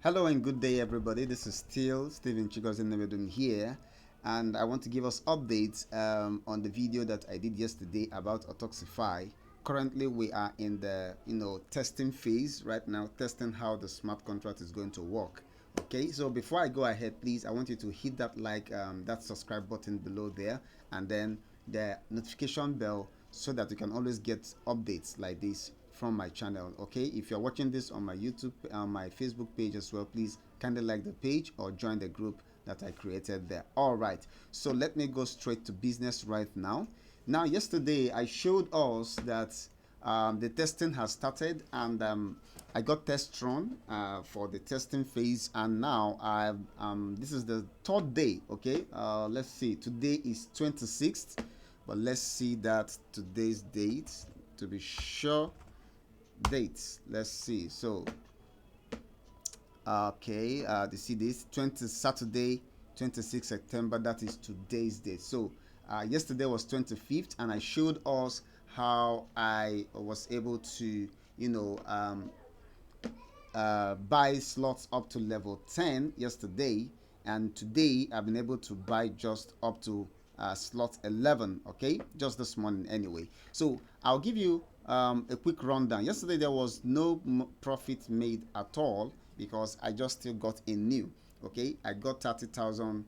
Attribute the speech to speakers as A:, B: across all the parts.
A: Hello and good day, everybody. This is still Stephen Chigozinebedum here, and I want to give us updates on the video that I did yesterday about Autoxify. Currently, we are in the testing phase right now, testing how the smart contract is going to work. Okay, so before I go ahead, please, I want you to hit that that subscribe button below there, and then the notification bell so that you can always get updates like this from my channel. Okay, if you're watching this on my YouTube, on my Facebook page as well, please kindly like the page or join the group that I created there. All right, so let me go straight to business right now. Now, yesterday I showed us that the testing has started, and I got Tron for the testing phase, and now this is the third day. Okay, let's see. Today is 26th, but let's see that today's date to be sure. Dates. Let's see. So, okay, you see this 20 Saturday, 26 September. That is today's date. So, yesterday was 25th, and I showed us how I was able to, buy slots up to level 10 yesterday, and today I've been able to buy just up to slot 11. Okay, just this morning anyway. So I'll give you a quick rundown. Yesterday there was no profit made at all because I just still got in new. Okay, I got 30,000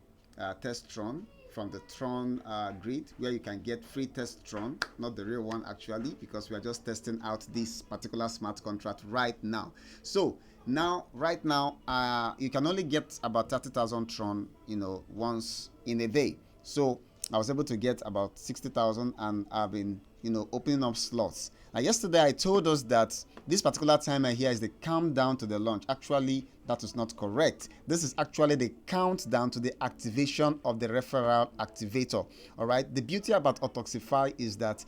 A: test Tron from the Tron grid, where you can get free test Tron, not the real one actually, because we are just testing out this particular smart contract right now. So now, right now, you can only get about 30,000 Tron, once in a day. So I was able to get about 60,000, and I've been, opening up slots. Now, yesterday I told us that this particular timer here is the countdown to the launch. Actually, that is not correct. This is actually the countdown to the activation of the referral activator. All right. The beauty about Autoxify is that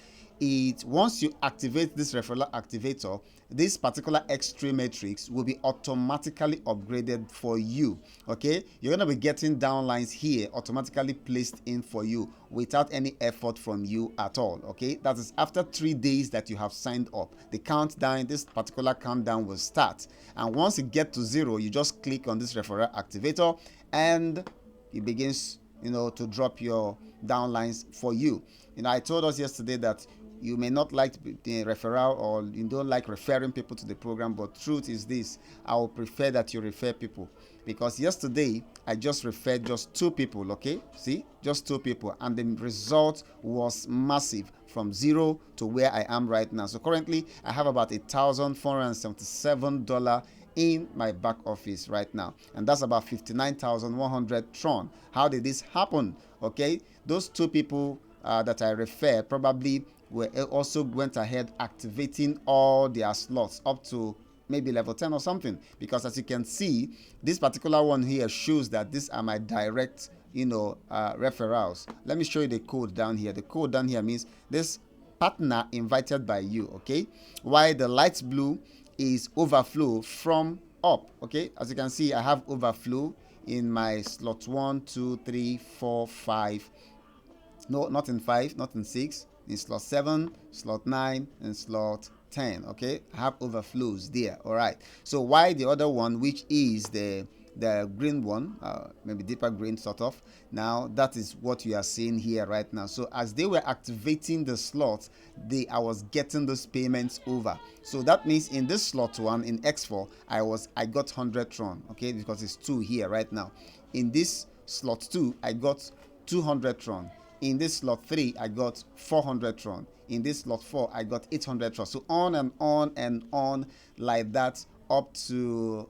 A: once you activate this referral activator, this particular X-ray matrix will be automatically upgraded for you. Okay, you're going to be getting downlines here automatically placed in for you without any effort from you at all. Okay, that is after 3 days that you have signed up. The countdown, this particular countdown, will start, and once you get to 0, you just click on this referral activator and it begins to drop your downlines for you. I told us yesterday that you may not like the referral, or you don't like referring people to the program, but truth is this: I would prefer that you refer people, because yesterday I just referred just 2 people. Okay, see, just 2 people, and the result was massive, from 0 to where I am right now. So currently I have about $1,477 in my back office right now, and that's about 59,100 Tron. How did this happen? Okay, those 2 people that I referred probably also went ahead activating all their slots up to maybe level 10 or something, because as you can see, this particular one here shows that these are my direct referrals. Let me show you the code down here. The code down here means this partner invited by you. Okay, while the light blue is overflow from up. Okay, as you can see, I have overflow in my slot 1, 2, 3, 4, 5. No, not in 5, not in 6, in slot 7, slot 9, and slot 10. Okay, I have overflows there. All right, so why the other one, which is the green one, maybe deeper green sort of, now that is what you are seeing here right now. So as they were activating the slots, I was getting those payments over. So that means in this slot 1 in X4, I got 100 Tron. Okay, because it's 2 here right now. In this slot 2, I got 200 Tron. In this slot 3, I got 400 Tron. In this slot 4, I got 800 Tron. So on and on and on like that up to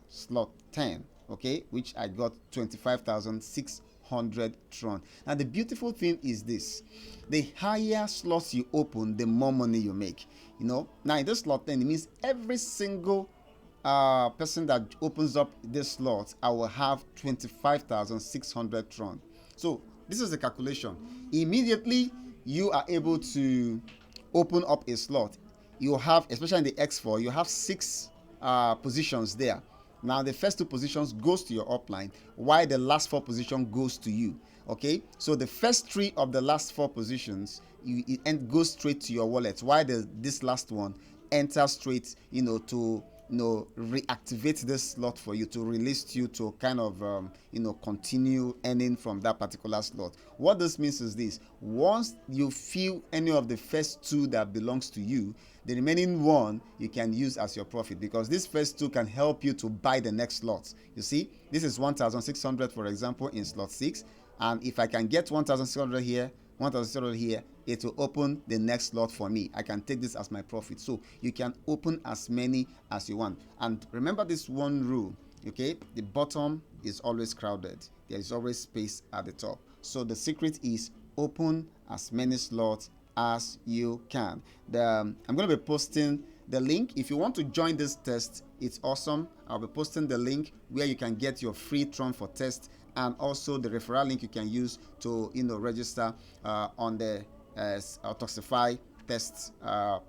A: slot 10. Okay, which I got 25,600 Tron. And the beautiful thing is this: the higher slots you open, the more money you make. Now in this slot 10, it means every single person that opens up this slot, I will have 25,600 Tron. So this is the calculation. Immediately you are able to open up a slot, you have, especially in the X4, you have 6 positions there. Now the first 2 positions goes to your upline, while the last 4 position goes to you. Okay, so the first 3 of the last 4 positions it goes straight to your wallet, while this last one enters straight to reactivate this slot for you, to release you to kind of continue earning from that particular slot. What this means is this: once you fill any of the first two that belongs to you, the remaining one you can use as your profit, because this first two can help you to buy the next slot. You see, this is 1,600, for example, in slot 6, and if I can get 1,600 here, 1,000 here, it will open the next slot for me. I can take this as my profit. So you can open as many as you want. And remember this one rule, okay? The bottom is always crowded. There is always space at the top. So the secret is open as many slots as you can. I'm going to be posting the link. If you want to join this test, it's awesome. I'll be posting the link where you can get your free Tron for test, and also the referral link you can use to register on the Autoxify test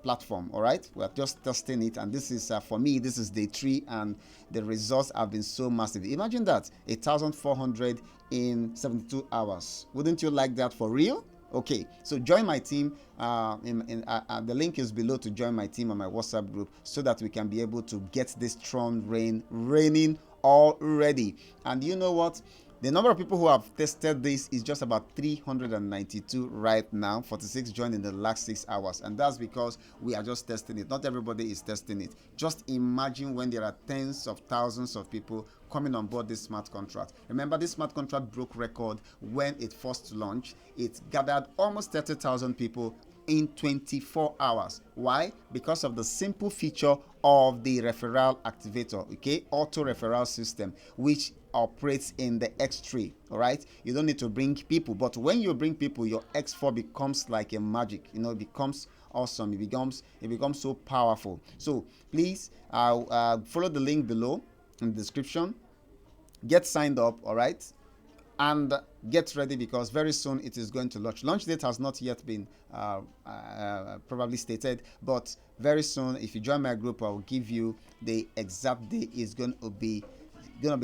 A: platform. All right, we're just testing it, and this is for me, this is day 3, and the results have been so massive. Imagine that, 1,400 in 72 hours. Wouldn't you like that for real? Okay, so join my team. The link is below to join my team on my WhatsApp group, so that we can be able to get this Tron raining already. And you know what? The number of people who have tested this is just about 392 right now. 46 joined in the last 6 hours. And that's because we are just testing it. Not everybody is testing it. Just imagine when there are tens of thousands of people coming on board this smart contract. Remember, this smart contract broke record when it first launched. It gathered almost 30,000 people in 24 hours. Why? Because of the simple feature of the referral activator, okay? Auto referral system, which operates in the X3. All right, you don't need to bring people, but when you bring people, your X4 becomes like a magic. It becomes awesome. It becomes so powerful. So please follow the link below in the description. Get signed up. All right, and get ready, because very soon it is going to launch. Launch date has not yet been probably stated, but very soon, if you join my group, I will give you the exact day it's going to be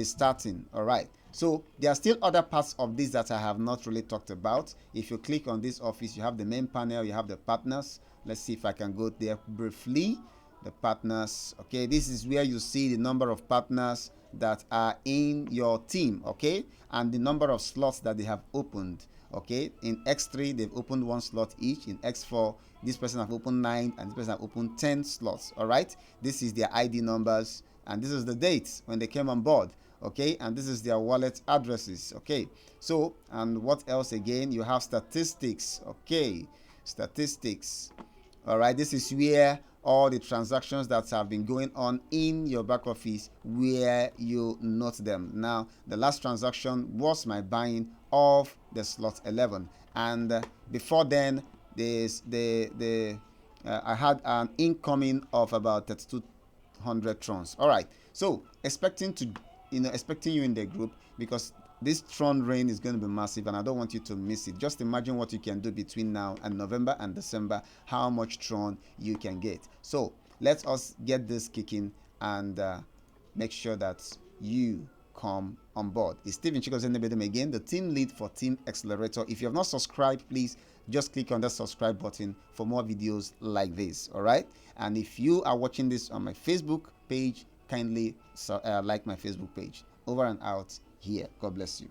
A: starting. All right, so there are still other parts of this that I have not really talked about. If you click on this office, you have the main panel, you have the partners. Let's see if I can go there briefly. The partners, okay, this is where you see the number of partners that are in your team, okay, and the number of slots that they have opened. Okay, in X3 they've opened 1 slot each. In X4, this person have opened 9, and this person have opened 10 slots. All right, this is their ID numbers, and this is the dates when they came on board. Okay, and this is their wallet addresses. Okay, so, and what else again? You have statistics. Okay, statistics. All right, this is where all the transactions that have been going on in your back office, where you note them. Now, the last transaction was my buying of the slot 11, and before then, I had an incoming of about 3,200 Trons. All right, so expecting you in the group, because this Tron rain is going to be massive, and I don't want you to miss it. Just imagine what you can do between now and November and December, how much Tron you can get. So let us get this kicking, and make sure that you come on board. It's Stephen Chikozendebedem again, the team lead for Team Accelerator. If you have not subscribed, please just click on the subscribe button for more videos like this. All right, and if you are watching this on my Facebook page, kindly like my Facebook page. Over and out here. God bless you.